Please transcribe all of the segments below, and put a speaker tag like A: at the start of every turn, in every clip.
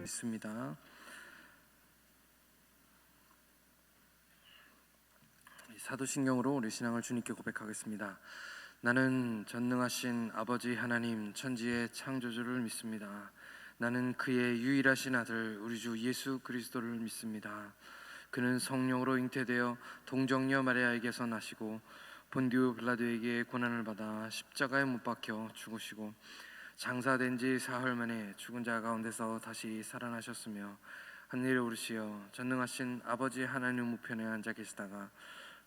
A: 있습니다. 사도신경으로 우리 신앙을 주님께 고백하겠습니다. 나는 전능하신 아버지 하나님 천지의 창조주를 믿습니다. 나는 그의 유일하신 아들 우리 주 예수 그리스도를 믿습니다. 그는 성령으로 잉태되어 동정녀 마리아에게서 나시고 본디오 빌라도에게 고난을 받아 십자가에 못 박혀 죽으시고 장사된 지 사흘 만에 죽은 자 가운데서 다시 살아나셨으며 하늘에 오르시어 전능하신 아버지 하나님 우편에 앉아 계시다가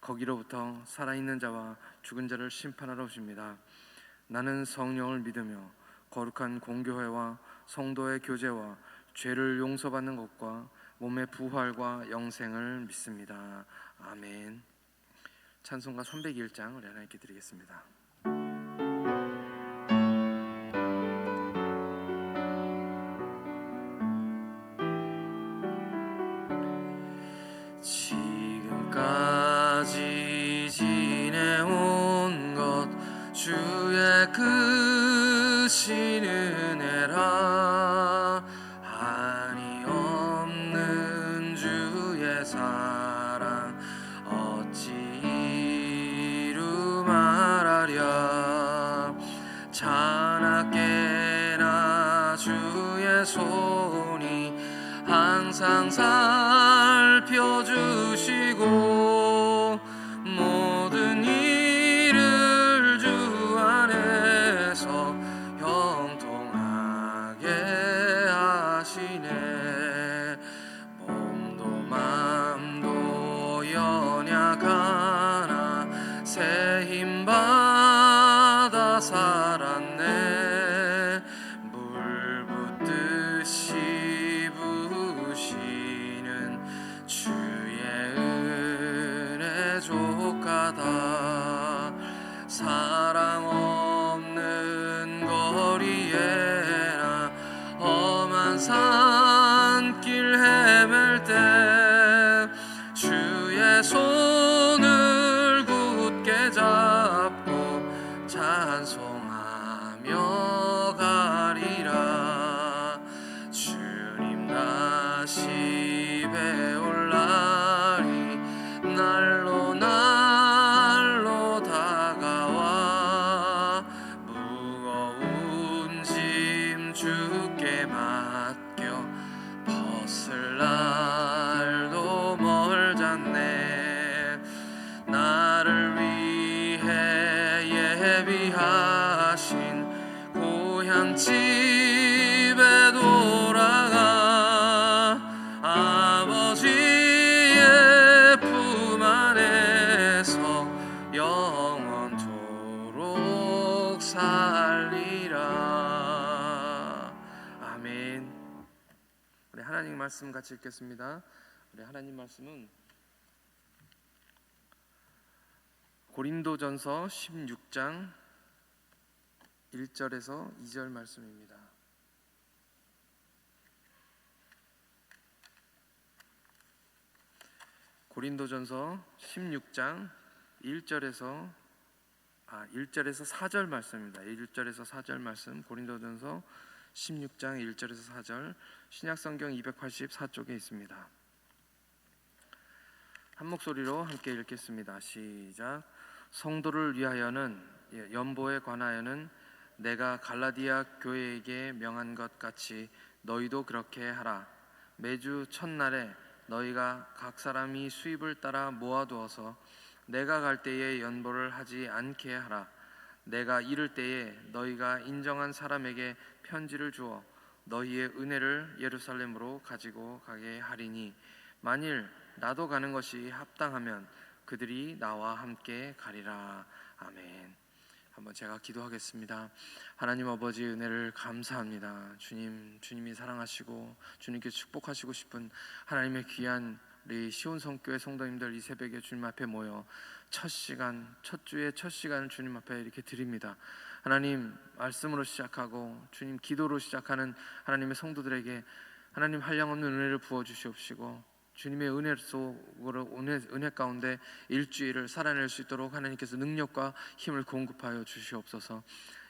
A: 거기로부터 살아있는 자와 죽은 자를 심판하러 오십니다. 나는 성령을 믿으며 거룩한 공교회와 성도의 교제와 죄를 용서받는 것과 몸의 부활과 영생을 믿습니다. 아멘. 찬송가 301장 우리 하나님께 드리겠습니다. 지금까지 지내온 것 주의 크신 은혜라. 한이 없는 주의 사랑 어찌 이루 말하랴. 자나깨나 주의 손이 항상 살펴주시고 모든 일을 주 안에서 형통하게 하시네. 몸도 맘도 연약하나 새 힘 받아 살았네. 물 붓듯이 부으시는 주의 은혜 족하다. 사랑 없는 거리에나 험한 산길 헤맬 때 주의 손을 굳게 잡고 찬송하며 가리라. 주님 다시 배울 날이 날로 날로 다가와 무거운 짐 주께 맡겨 벗을 날도 멀잖네. 나를 위해 예비하신 고향 집에 돌아가 아버지의 품 안에서 영원토록 살리라. 아멘. 우리 하나님 말씀 같이 읽겠습니다. 우리 하나님 말씀은 고린도전서 16장 1절에서 2절 말씀입니다. 고린도전서 16장 1절에서 4절 말씀입니다. 1절에서 4절 말씀, 고린도전서 16장 1절에서 4절, 신약성경 284쪽에 있습니다. 한 목소리로 함께 읽겠습니다. 시작. 성도를 위하여는, 연보에 관하여는 내가 갈라디아 교회에게 명한 것 같이 너희도 그렇게 하라. 매주 첫날에 너희가 각 사람이 수입을 따라 모아두어서 내가 갈 때에 연보를 하지 않게 하라. 내가 이를 때에 너희가 인정한 사람에게 편지를 주어 너희의 은혜를 예루살렘으로 가지고 가게 하리니 만일 나도 가는 것이 합당하면 그들이 나와 함께 가리라. 아멘. 한번 제가 기도하겠습니다. 하나님 아버지 은혜를 감사합니다. 주님이 사랑하시고 주님께 축복하시고 싶은 하나님의 귀한 우리 시온성교회 성도님들 이 새벽에 주님 앞에 모여 첫 주의 첫 시간을 주님 앞에 이렇게 드립니다. 하나님 말씀으로 시작하고 주님 기도로 시작하는 하나님의 성도들에게 하나님 한량없는 은혜를 부어 주시옵시고 주님의 은혜 속으로 은혜 가운데 일주일을 살아낼 수 있도록 하나님께서 능력과 힘을 공급하여 주시옵소서.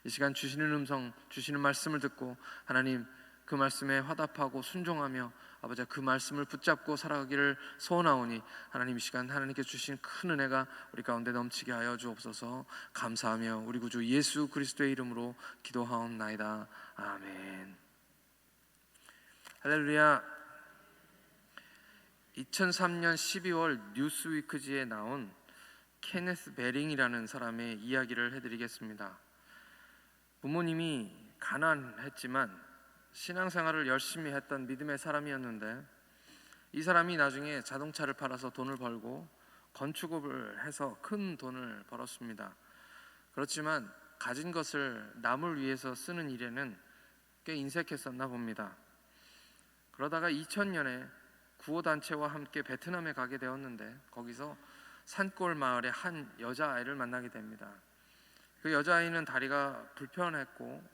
A: 이 시간 주시는 음성, 주시는 말씀을 듣고 하나님 그 말씀에 화답하고 순종하며 아버지 그 말씀을 붙잡고 살아가기를 소원하오니 하나님 이 시간 하나님께 주신 큰 은혜가 우리 가운데 넘치게 하여 주옵소서. 감사하며 우리 구주 예수 그리스도의 이름으로 기도하옵나이다. 아멘. 할렐루야. 2003년 12월 뉴스위크지에 나온 케네스 베링이라는 사람의 이야기를 해드리겠습니다. 부모님이 가난했지만 신앙생활을 열심히 했던 믿음의 사람이었는데 이 사람이 나중에 자동차를 팔아서 돈을 벌고 건축업을 해서 큰 돈을 벌었습니다. 그렇지만 가진 것을 남을 위해서 쓰는 일에는 꽤 인색했었나 봅니다. 그러다가 2000년에 구호단체와 함께 베트남에 가게 되었는데 거기서 산골 마을의 한 여자아이를 만나게 됩니다. 그 여자아이는 다리가 불편했고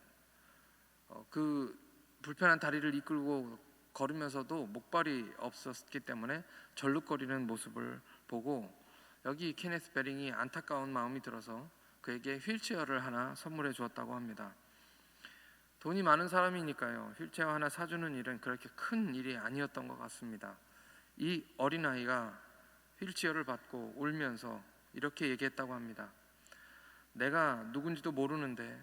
A: 그 불편한 다리를 이끌고 걸으면서도 목발이 없었기 때문에 절룩거리는 모습을 보고 여기 케네스 베링이 안타까운 마음이 들어서 그에게 휠체어를 하나 선물해 주었다고 합니다. 돈이 많은 사람이니까요, 휠체어 하나 사주는 일은 그렇게 큰 일이 아니었던 것 같습니다. 이 어린아이가 휠체어를 받고 울면서 이렇게 얘기했다고 합니다. 내가 누군지도 모르는데,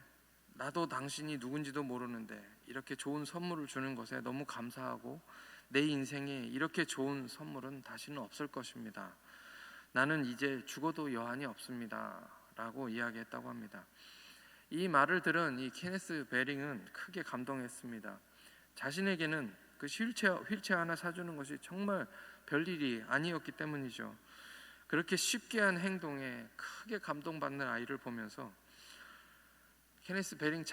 A: 나도 당신이 누군지도 모르는데 이렇게 좋은 선물을 주는 것에 너무 감사하고 내 인생에 이렇게 좋은 선물은 다시는 없을 것입니다. 나는 이제 죽어도 여한이 없습니다 라고 이야기했다고 합니다. 이 말을 들은 이 케네스 베링은 크게 감동했습니다. 자신에게는 그 휠체어 하나 사주는 것이 정말 별일이 아니었기 때문이죠. 그렇게 쉽게 한 행동에 크게 감동받는 아이를 보면서 케네스 베링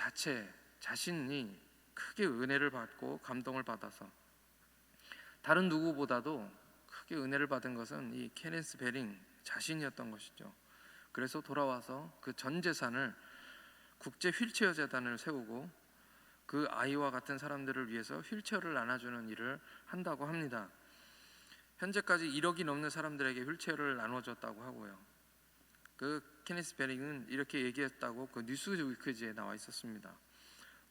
A: 자신이 크게 은혜를 받고 감동을 받아서 다른 누구보다도 크게 은혜를 받은 것은 이 케네스 베링 자신이었던 것이죠. 그래서 돌아와서 그 전 재산을 국제 휠체어 재단을 세우고 그 아이와 같은 사람들을 위해서 휠체어를 나눠주는 일을 한다고 합니다. 현재까지 1억이 넘는 사람들에게 휠체어를 나눠줬다고 하고요. 그 케네스 베링은 이렇게 얘기했다고 그 뉴스위크지에 나와 있었습니다.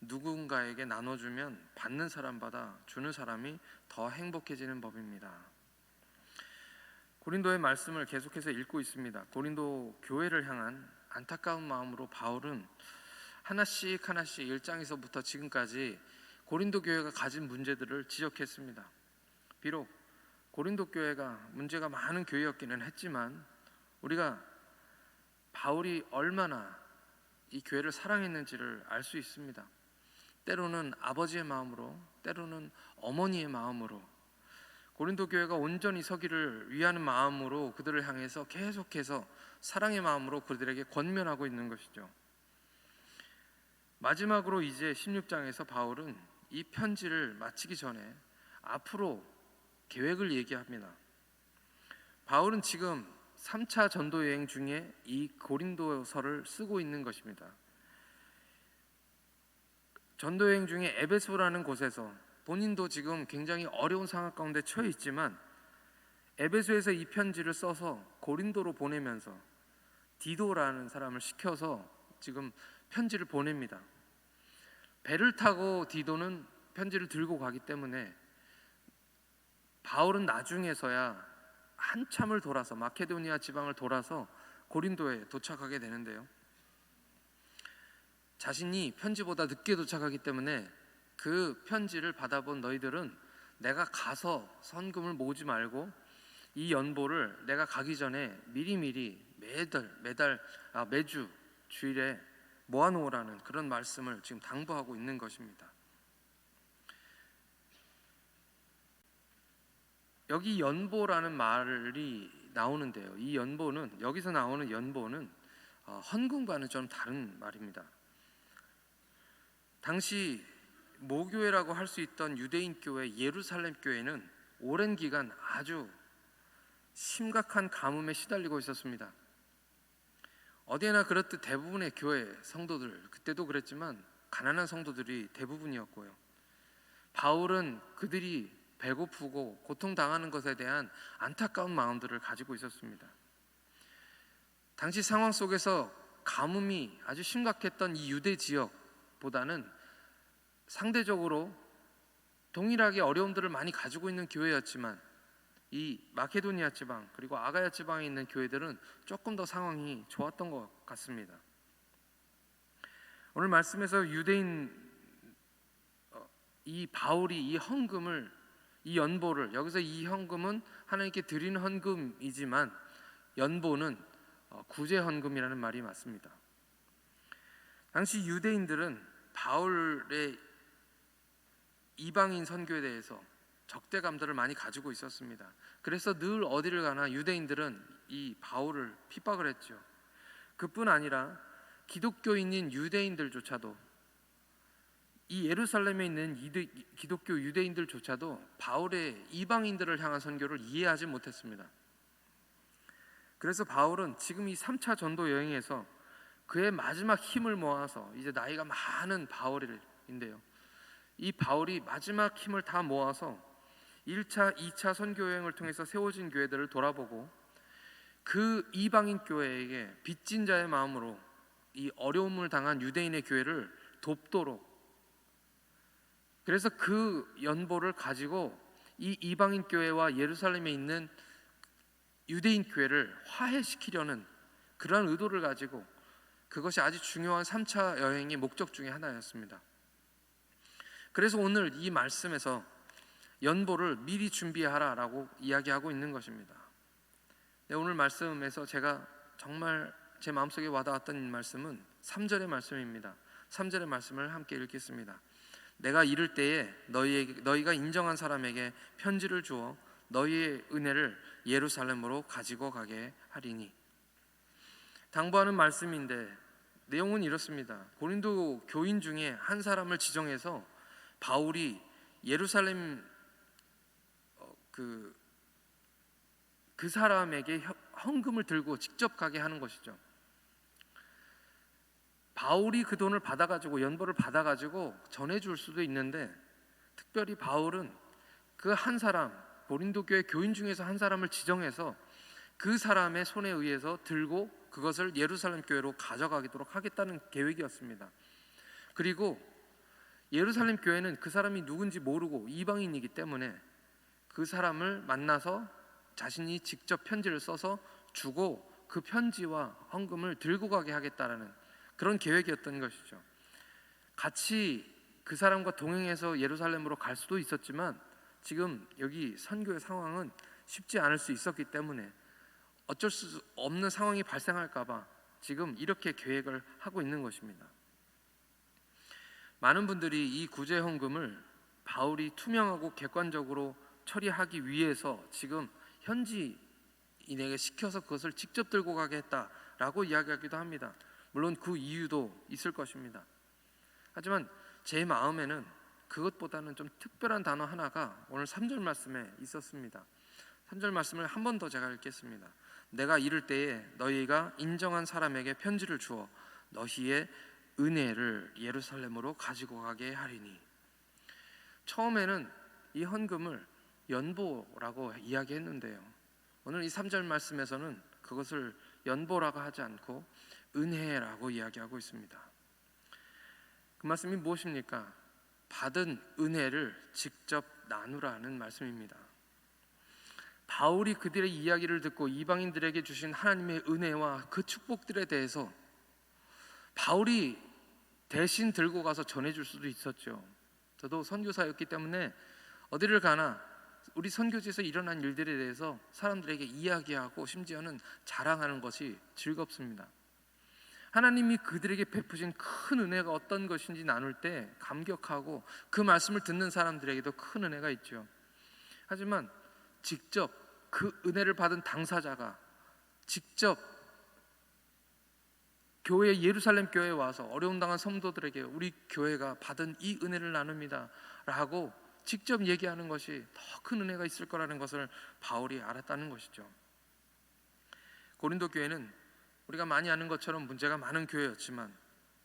A: 누군가에게 나눠주면 받는 사람보다 주는 사람이 더 행복해지는 법입니다. 고린도의 말씀을 계속해서 읽고 있습니다. 고린도 교회를 향한 안타까운 마음으로 바울은 하나씩 1장에서부터 지금까지 고린도 교회가 가진 문제들을 지적했습니다. 비록 고린도 교회가 문제가 많은 교회였기는 했지만 우리가 바울이 얼마나 이 교회를 사랑했는지를 알 수 있습니다. 때로는 아버지의 마음으로, 때로는 어머니의 마음으로, 고린도 교회가 온전히 서기를 위하는 마음으로 그들을 향해서 계속해서 사랑의 마음으로 그들에게 권면하고 있는 것이죠. 마지막으로 이제 16장에서 바울은 이 편지를 마치기 전에 앞으로 계획을 얘기합니다. 바울은 지금 3차 전도 여행 중에 이 고린도서를 쓰고 있는 것입니다. 전도 여행 중에 에베소라는 곳에서 본인도 지금 굉장히 어려운 상황 가운데 처해 있지만 에베소에서 이 편지를 써서 고린도로 보내면서 디도라는 사람을 시켜서 지금 편지를 보냅니다. 배를 타고 디도는 편지를 들고 가기 때문에 바울은 나중에서야 한참을 돌아서 마케도니아 지방을 돌아서 고린도에 도착하게 되는데요. 자신이 편지보다 늦게 도착하기 때문에 그 편지를 받아본 너희들은 내가 가서 선금을 모으지 말고 이 연보를 내가 가기 전에 미리미리 매주 주일에 모아놓으라는 그런 말씀을 지금 당부하고 있는 것입니다. 여기 연보라는 말이 나오는데요. 이 연보는, 여기서 나오는 연보는 헌금과는 좀 다른 말입니다. 당시 모교회라고 할 수 있던 유대인 교회 예루살렘 교회는 오랜 기간 아주 심각한 가뭄에 시달리고 있었습니다. 어디에나 그렇듯 대부분의 교회 성도들, 그때도 그랬지만 가난한 성도들이 대부분이었고요. 바울은 그들이 배고프고 고통당하는 것에 대한 안타까운 마음들을 가지고 있었습니다. 당시 상황 속에서 가뭄이 아주 심각했던 이 유대 지역보다는 상대적으로 동일하게 어려움들을 많이 가지고 있는 교회였지만 이 마케도니아 지방 그리고 아가야 지방에 있는 교회들은 조금 더 상황이 좋았던 것 같습니다. 오늘 말씀에서 유대인 이 바울이 이 헌금을 이 연보를 여기서 이 헌금은 하나님께 드리는 헌금이지만 연보는 구제 헌금이라는 말이 맞습니다. 당시 유대인들은 바울의 이방인 선교에 대해서 적대감들을 많이 가지고 있었습니다. 그래서 늘 어디를 가나 유대인들은 이 바울을 핍박을 했죠. 그뿐 아니라 기독교인인 유대인들조차도 이 예루살렘에 있는 기독교 유대인들조차도 바울의 이방인들을 향한 선교를 이해하지 못했습니다. 그래서 바울은 지금 이 3차 전도 여행에서 그의 마지막 힘을 모아서 이제 나이가 많은 바울인데요, 이 바울이 마지막 힘을 다 모아서 1차, 2차 선교 여행을 통해서 세워진 교회들을 돌아보고 그 이방인 교회에게 빚진 자의 마음으로 이 어려움을 당한 유대인의 교회를 돕도록, 그래서 그 연보를 가지고 이 이방인 교회와 예루살렘에 있는 유대인 교회를 화해시키려는 그러한 의도를 가지고 그것이 아주 중요한 3차 여행의 목적 중에 하나였습니다. 그래서 오늘 이 말씀에서 연보를 미리 준비하라라고 이야기하고 있는 것입니다. 네, 오늘 말씀에서 제가 정말 제 마음속에 와닿았던 말씀은 3절의 말씀입니다. 3절의 말씀을 함께 읽겠습니다. 내가 이를 때에 너희가 인정한 사람에게 편지를 주어 너희의 은혜를 예루살렘으로 가지고 가게 하리니. 당부하는 말씀인데 내용은 이렇습니다. 고린도 교인 중에 한 사람을 지정해서 바울이 예루살렘 그 사람에게 헌금을 들고 직접 가게 하는 것이죠. 바울이 그 돈을 받아가지고 연보를 받아가지고 전해줄 수도 있는데, 특별히 바울은 그 한 사람, 고린도 교회 교인 중에서 한 사람을 지정해서 그 사람의 손에 의해서 들고 그것을 예루살렘 교회로 가져가도록 하겠다는 계획이었습니다. 그리고 예루살렘 교회는 그 사람이 누군지 모르고 이방인이기 때문에 그 사람을 만나서 자신이 직접 편지를 써서 주고 그 편지와 헌금을 들고 가게 하겠다라는 그런 계획이었던 것이죠. 같이 그 사람과 동행해서 예루살렘으로 갈 수도 있었지만 지금 여기 선교의 상황은 쉽지 않을 수 있었기 때문에 어쩔 수 없는 상황이 발생할까 봐 지금 이렇게 계획을 하고 있는 것입니다. 많은 분들이 이 구제 헌금을 바울이 투명하고 객관적으로 처리하기 위해서 지금 현지인에게 시켜서 그것을 직접 들고 가게 했다라고 이야기하기도 합니다. 물론 그 이유도 있을 것입니다. 하지만 제 마음에는 그것보다는 좀 특별한 단어 하나가 오늘 3절 말씀에 있었습니다. 3절 말씀을 한 번 더 제가 읽겠습니다. 내가 이를 때에 너희가 인정한 사람에게 편지를 주어 너희의 은혜를 예루살렘으로 가지고 가게 하리니. 처음에는 이 헌금을 연보라고 이야기했는데요, 오늘 이 3절 말씀에서는 그것을 연보라고 하지 않고 은혜라고 이야기하고 있습니다. 그 말씀이 무엇입니까? 받은 은혜를 직접 나누라는 말씀입니다. 바울이 그들의 이야기를 듣고 이방인들에게 주신 하나님의 은혜와 그 축복들에 대해서 바울이 대신 들고 가서 전해줄 수도 있었죠. 저도 선교사였기 때문에 어디를 가나 우리 선교지에서 일어난 일들에 대해서 사람들에게 이야기하고 심지어는 자랑하는 것이 즐겁습니다. 하나님이 그들에게 베푸신 큰 은혜가 어떤 것인지 나눌 때 감격하고 그 말씀을 듣는 사람들에게도 큰 은혜가 있죠. 하지만 직접 그 은혜를 받은 당사자가 직접 교회, 예루살렘 교회에 와서 어려움 당한 성도들에게 우리 교회가 받은 이 은혜를 나눕니다 라고 직접 얘기하는 것이 더 큰 은혜가 있을 거라는 것을 바울이 알았다는 것이죠. 고린도 교회는 우리가 많이 아는 것처럼 문제가 많은 교회였지만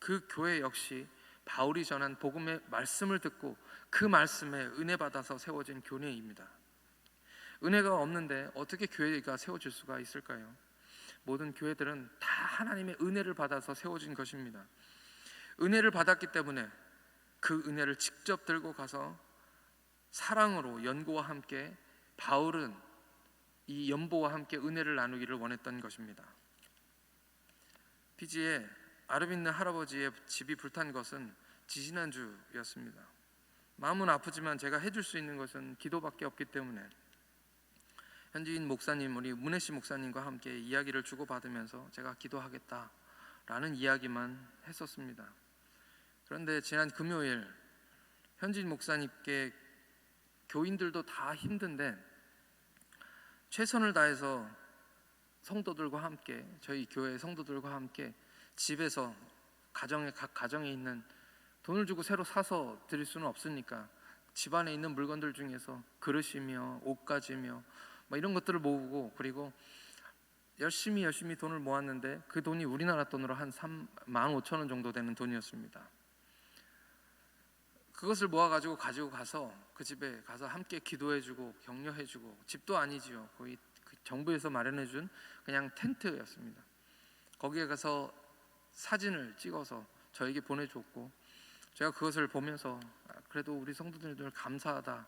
A: 그 교회 역시 바울이 전한 복음의 말씀을 듣고 그 말씀에 은혜 받아서 세워진 교회입니다. 은혜가 없는데 어떻게 교회가 세워질 수가 있을까요? 모든 교회들은 다 하나님의 은혜를 받아서 세워진 것입니다. 은혜를 받았기 때문에 그 은혜를 직접 들고 가서 사랑으로 연고와 함께 바울은 이 연보와 함께 은혜를 나누기를 원했던 것입니다. 피지에 아르빈느 할아버지의 집이 불탄 것은 지지난주였습니다. 마음은 아프지만 제가 해줄 수 있는 것은 기도밖에 없기 때문에 현지인 목사님, 우리 문혜씨 목사님과 함께 이야기를 주고받으면서 제가 기도하겠다라는 이야기만 했었습니다. 그런데 지난 금요일 현지인 목사님께 교인들도 다 힘든데 최선을 다해서 성도들과 함께, 저희 교회 성도들과 함께 집에서 각 가정에 있는, 돈을 주고 새로 사서 드릴 수는 없으니까 집안에 있는 물건들 중에서 그릇이며 옷가지며 이런 것들을 모으고, 그리고 열심히 돈을 모았는데 그 돈이 우리나라 돈으로 한 35,000원 정도 되는 돈이었습니다. 그것을 모아가지고 가지고 가서 그 집에 가서 함께 기도해주고 격려해주고, 집도 아니지요, 거의 정부에서 마련해준 그냥 텐트였습니다. 거기에 가서 사진을 찍어서 저에게 보내줬고, 제가 그것을 보면서 그래도 우리 성도들들 감사하다,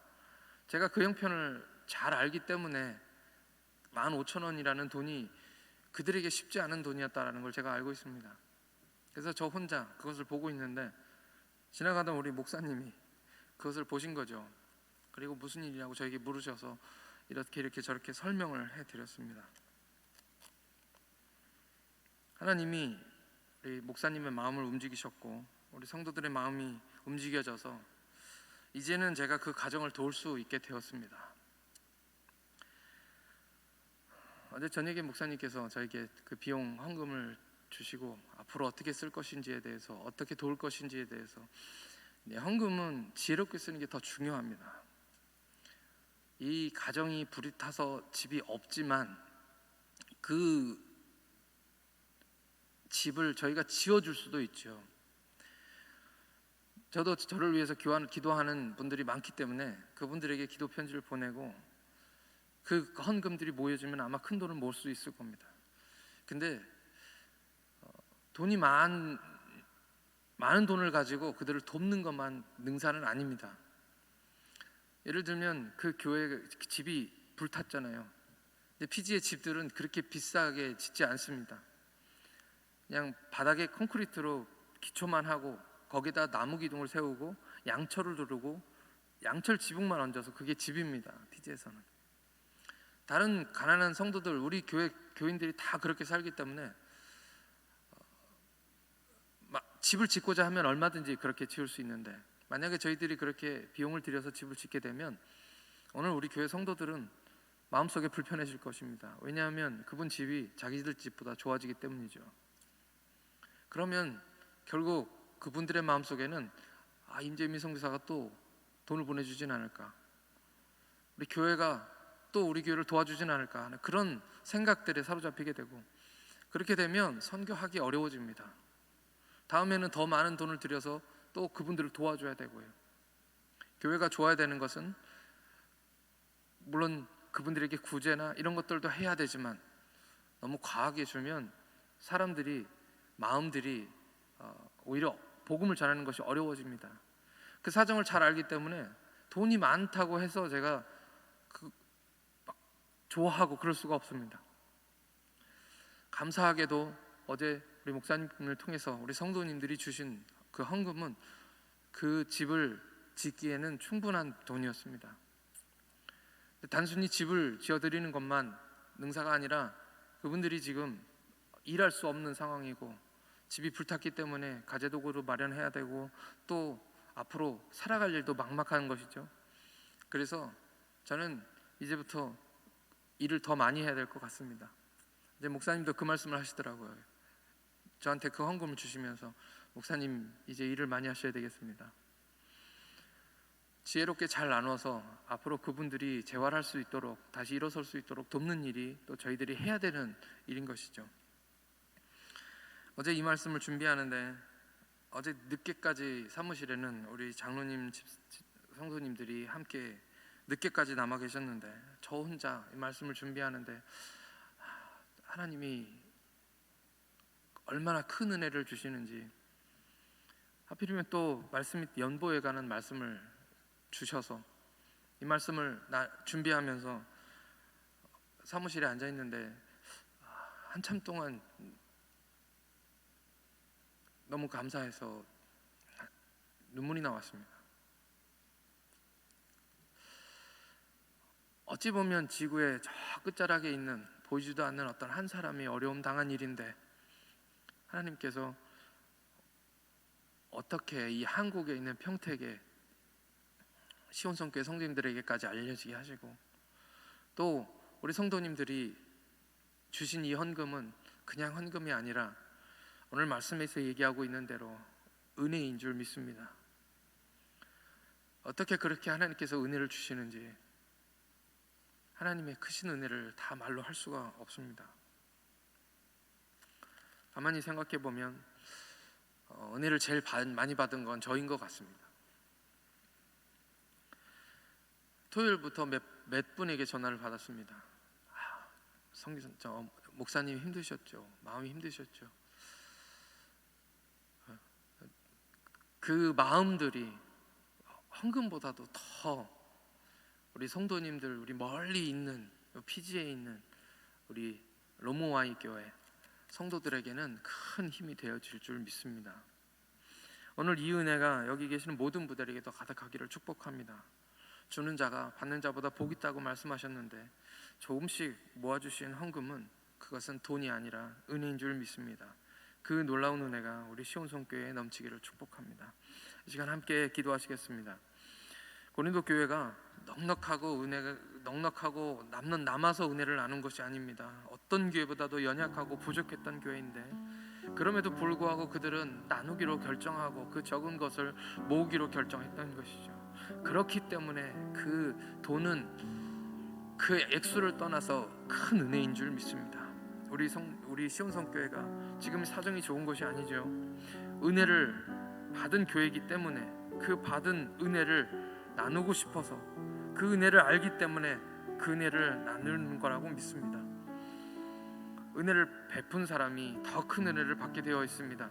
A: 제가 그 형편을 잘 알기 때문에 15,000원이라는 돈이 그들에게 쉽지 않은 돈이었다는 걸 제가 알고 있습니다. 그래서 저 혼자 그것을 보고 있는데 지나가던 우리 목사님이 그것을 보신 거죠. 그리고 무슨 일이냐고 저에게 물으셔서 이렇게 저렇게 설명을 해드렸습니다. 하나님이 우리 목사님의 마음을 움직이셨고 우리 성도들의 마음이 움직여져서 이제는 제가 그 가정을 도울 수 있게 되었습니다. 어제 저녁에 목사님께서 저에게 그 비용 헌금을 주시고 앞으로 어떻게 쓸 것인지에 대해서, 어떻게 도울 것인지에 대해서, 헌금은 지혜롭게 쓰는 게 더 중요합니다. 이 가정이 불이 타서 집이 없지만 그 집을 저희가 지어줄 수도 있죠. 저도 저를 위해서 기도하는 분들이 많기 때문에 그분들에게 기도 편지를 보내고 그 헌금들이 모여지면 아마 큰 돈을 모을 수 있을 겁니다. 근데 돈이 많은 돈을 가지고 그들을 돕는 것만 능사는 아닙니다. 예를 들면 그 교회 집이 불탔잖아요. 근데 피지의 집들은 그렇게 비싸게 짓지 않습니다. 그냥 바닥에 콘크리트로 기초만 하고 거기다 나무 기둥을 세우고 양철을 두르고 양철 지붕만 얹어서 그게 집입니다. 피지에서는. 다른 가난한 성도들, 우리 교회 교인들이 다 그렇게 살기 때문에 집을 짓고자 하면 얼마든지 그렇게 지을 수 있는데, 만약에 저희들이 그렇게 비용을 들여서 집을 짓게 되면 오늘 우리 교회 성도들은 마음속에 불편해질 것입니다. 왜냐하면 그분 집이 자기들 집보다 좋아지기 때문이죠. 그러면 결국 그분들의 마음속에는 임재민 선교사가 또 돈을 보내주진 않을까, 우리 교회가 또 우리 교회를 도와주진 않을까 하는 그런 생각들에 사로잡히게 되고, 그렇게 되면 선교하기 어려워집니다. 다음에는 더 많은 돈을 들여서 또 그분들을 도와줘야 되고요. 교회가 좋아야 되는 것은 물론 그분들에게 구제나 이런 것들도 해야 되지만 너무 과하게 주면 사람들이 마음들이 오히려 복음을 전하는 것이 어려워집니다. 그 사정을 잘 알기 때문에 돈이 많다고 해서 제가 좋아하고 그럴 수가 없습니다. 감사하게도 어제 우리 목사님을 통해서 우리 성도님들이 주신 그 헌금은 그 집을 짓기에는 충분한 돈이었습니다. 단순히 집을 지어드리는 것만 능사가 아니라 그분들이 지금 일할 수 없는 상황이고 집이 불탔기 때문에 가재도구를 마련해야 되고 또 앞으로 살아갈 일도 막막한 것이죠. 그래서 저는 이제부터 일을 더 많이 해야 될 것 같습니다. 이제 목사님도 그 말씀을 하시더라고요. 저한테 그 헌금을 주시면서 목사님 이제 일을 많이 하셔야 되겠습니다. 지혜롭게 잘 나눠서 앞으로 그분들이 재활할 수 있도록, 다시 일어설 수 있도록 돕는 일이 또 저희들이 해야 되는 일인 것이죠. 어제 이 말씀을 준비하는데 어제 늦게까지 사무실에는 우리 장로님 성도님들이 함께 늦게까지 남아 계셨는데 저 혼자 이 말씀을 준비하는데 하나님이 얼마나 큰 은혜를 주시는지, 하필이면 또 말씀이 연보에 관한 말씀을 주셔서 이 말씀을 준비하면서 사무실에 앉아 있는데 한참 동안 너무 감사해서 눈물이 나왔습니다. 어찌 보면 지구의 저 끝자락에 있는 보이지도 않는 어떤 한 사람이 어려움 당한 일인데 하나님께서 어떻게 이 한국에 있는 평택에 시온성교회 성도님들에게까지 알려지게 하시고, 또 우리 성도님들이 주신 이 헌금은 그냥 헌금이 아니라 오늘 말씀에서 얘기하고 있는 대로 은혜인 줄 믿습니다. 어떻게 그렇게 하나님께서 은혜를 주시는지, 하나님의 크신 은혜를 다 말로 할 수가 없습니다. 가만히 생각해 보면 은혜를 제일 많이 받은 건 저인 것 같습니다. 토요일부터 몇 분에게 전화를 받았습니다. 목사님 힘드셨죠? 마음이 힘드셨죠? 그 마음들이 헌금보다도 더 우리 성도님들, 우리 멀리 있는 피지에 있는 우리 로모와이 교회 성도들에게는 큰 힘이 되어질 줄 믿습니다. 오늘 이 은혜가 여기 계시는 모든 분들에게도 가득하기를 축복합니다. 주는 자가 받는 자보다 복 있다고 말씀하셨는데, 조금씩 모아주신 헌금은 그것은 돈이 아니라 은혜인 줄 믿습니다. 그 놀라운 은혜가 우리 시온성교회에 넘치기를 축복합니다. 이 시간 함께 기도하시겠습니다. 고린도 교회가 넉넉하고 남아서 은혜를 나눈 것이 아닙니다. 어떤 교회보다도 연약하고 부족했던 교회인데, 그럼에도 불구하고 그들은 나누기로 결정하고 그 적은 것을 모으기로 결정했던 것이죠. 그렇기 때문에 그 돈은 그 액수를 떠나서 큰 은혜인 줄 믿습니다. 우리 시온성교회가 지금 사정이 좋은 것이 아니죠. 은혜를 받은 교회이기 때문에 그 받은 은혜를 나누고 싶어서, 그 은혜를 알기 때문에 그 은혜를 나누는 거라고 믿습니다. 은혜를 베푼 사람이 더 큰 은혜를 받게 되어 있습니다.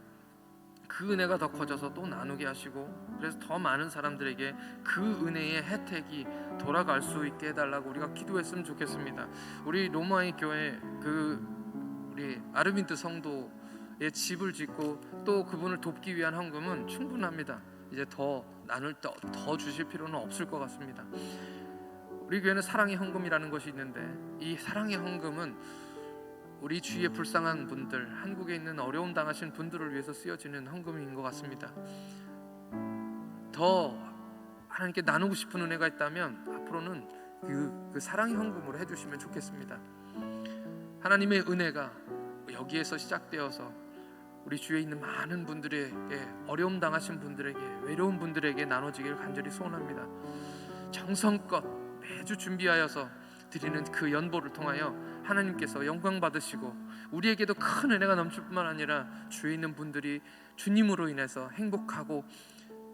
A: 그 은혜가 더 커져서 또 나누게 하시고, 그래서 더 많은 사람들에게 그 은혜의 혜택이 돌아갈 수 있게 해달라고 우리가 기도했으면 좋겠습니다. 우리 로마의 교회 우리 아르빈트 성도의 집을 짓고 또 그분을 돕기 위한 헌금은 충분합니다. 이제 더 나눌 때 더 주실 필요는 없을 것 같습니다. 우리 교회는 사랑의 헌금이라는 것이 있는데, 이 사랑의 헌금은 우리 주위에 불쌍한 분들, 한국에 있는 어려움 당하신 분들을 위해서 쓰여지는 헌금인 것 같습니다. 더 하나님께 나누고 싶은 은혜가 있다면 앞으로는 그 사랑의 헌금으로 해주시면 좋겠습니다. 하나님의 은혜가 여기에서 시작되어서 우리 주위에 있는 많은 분들에게, 어려움 당하신 분들에게, 외로운 분들에게 나눠지기를 간절히 소원합니다. 정성껏 매주 준비하여서 드리는 그 연보를 통하여 하나님께서 영광 받으시고, 우리에게도 큰 은혜가 넘칠 뿐만 아니라 주위에 있는 분들이 주님으로 인해서 행복하고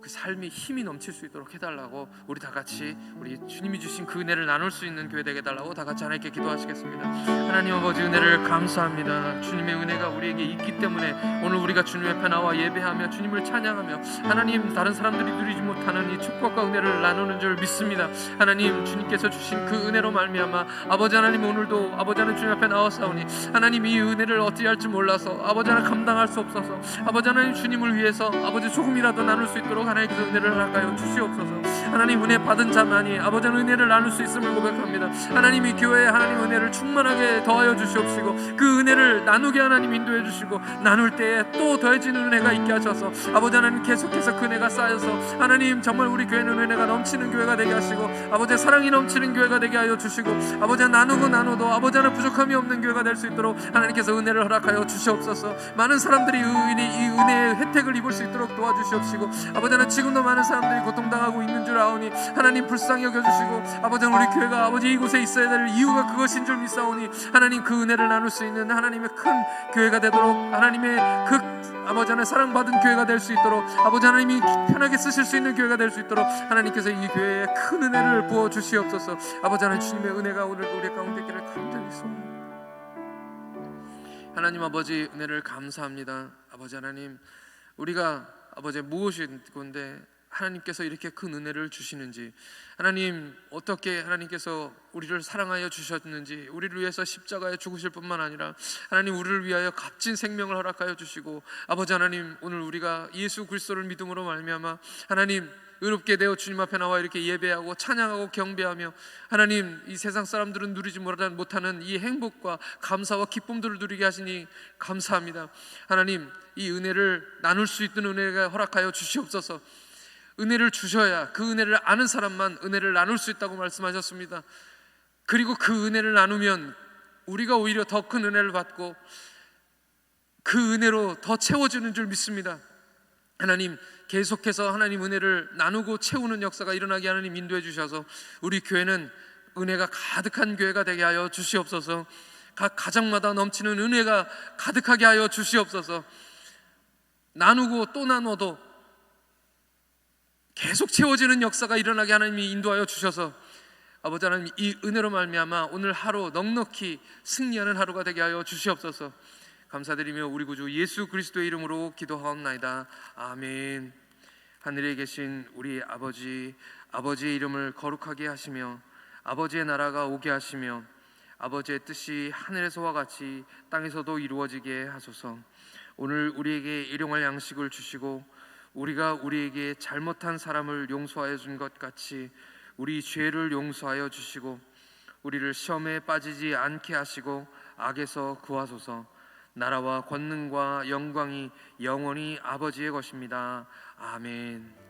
A: 그 삶이 힘이 넘칠 수 있도록 해달라고, 우리 다 같이 우리 주님이 주신 그 은혜를 나눌 수 있는 교회 되게 해달라고 다 같이 하나님께 기도하시겠습니다. 하나님 아버지, 은혜를 감사합니다. 주님의 은혜가 우리에게 있기 때문에 오늘 우리가 주님 앞에 나와 예배하며 주님을 찬양하며 하나님, 다른 사람들이 누리지 못하는 이 축복과 은혜를 나누는 줄 믿습니다. 하나님, 주님께서 주신 그 은혜로 말미암아 아버지 하나님, 오늘도 아버지 하나님 주님 앞에 나와사오니 하나님, 이 은혜를 어찌 할지 몰라서 아버지 하나님 감당할 수 없어서 아버지 하나님 주님을 위해서 아버지 조금이라도 나눌 수 있도록 하나님께서 은혜를 허락하여 주시옵소서. 하나님, 은혜 받은 자만이 아버지 은혜를 나눌 수 있음을 고백합니다. 하나님, 이 교회에 하나님 은혜를 충만하게 더하여 주시옵시고, 그 은혜를 나누게 하나님 인도해 주시고, 나눌 때에 또 더해지는 은혜가 있게 하셔서 아버지 하나님 계속해서 그 은혜가 쌓여서 하나님 정말 우리 교회는 은혜가 넘치는 교회가 되게 하시고, 아버지 사랑이 넘치는 교회가 되게 하여 주시고, 아버지 나누어도 아버지 하나 부족함이 없는 교회가 될 수 있도록 하나님께서 은혜를 허락하여 주시옵소서. 많은 사람들이 이 은혜의 혜택을 입을 수 있도록 도와주시옵시고, 아버지 하나 지금도 많은 사람들이 고통당하고 있는 줄 아오니 하나님 불쌍히 여겨주시고, 아버지 우리 교회가 아버지 이곳에 있어야 될 이유가 그것인 줄 믿사오니 하나님, 그 은혜를 나눌 수 있는 하나님의 큰 교회가 되도록, 하나님의 그 아버지 하나님 사랑받은 교회가 될 수 있도록, 아버지 하나님이 편하게 쓰실 수 있는 교회가 될 수 있도록 하나님께서 이 교회에 큰 은혜를 부어 주시옵소서. 아버지 하나님, 주님의 은혜가 오늘 우리 가운데 있기를 간절히 소원합니다. 하나님 아버지, 은혜를 감사합니다. 아버지 하나님, 우리가 아버지 무엇인데 하나님께서 이렇게 큰 은혜를 주시는지, 하나님 어떻게 하나님께서 우리를 사랑하여 주셨는지, 우리를 위해서 십자가에 죽으실 뿐만 아니라 하나님 우리를 위하여 값진 생명을 허락하여 주시고, 아버지 하나님 오늘 우리가 예수 그리스도를 믿음으로 말미암아 하나님 의롭게 되어 주님 앞에 나와 이렇게 예배하고 찬양하고 경배하며 하나님 이 세상 사람들은 누리지 못하는 이 행복과 감사와 기쁨들을 누리게 하시니 감사합니다. 하나님 이 은혜를 나눌 수 있는 은혜가 허락하여 주시옵소서. 은혜를 주셔야 그 은혜를 아는 사람만 은혜를 나눌 수 있다고 말씀하셨습니다. 그리고 그 은혜를 나누면 우리가 오히려 더 큰 은혜를 받고 그 은혜로 더 채워지는 줄 믿습니다. 하나님 계속해서 하나님 은혜를 나누고 채우는 역사가 일어나게 하나님 인도해 주셔서 우리 교회는 은혜가 가득한 교회가 되게 하여 주시옵소서. 각 가정마다 넘치는 은혜가 가득하게 하여 주시옵소서. 나누고 또 나눠도 계속 채워지는 역사가 일어나게 하나님이 인도하여 주셔서 아버지 하나님 이 은혜로 말미암아 오늘 하루 넉넉히 승리하는 하루가 되게 하여 주시옵소서. 감사드리며 우리 구주 예수 그리스도의 이름으로 기도하옵나이다. 아멘. 하늘에 계신 우리 아버지, 아버지의 이름을 거룩하게 하시며 아버지의 나라가 오게 하시며 아버지의 뜻이 하늘에서와 같이 땅에서도 이루어지게 하소서. 오늘 우리에게 일용할 양식을 주시고 우리가 우리에게 잘못한 사람을 용서하여 준 것 같이 우리 죄를 용서하여 주시고 우리를 시험에 빠지지 않게 하시고 악에서 구하소서. 나라와 권능과 영광이 영원히 아버지의 것입니다. 아멘.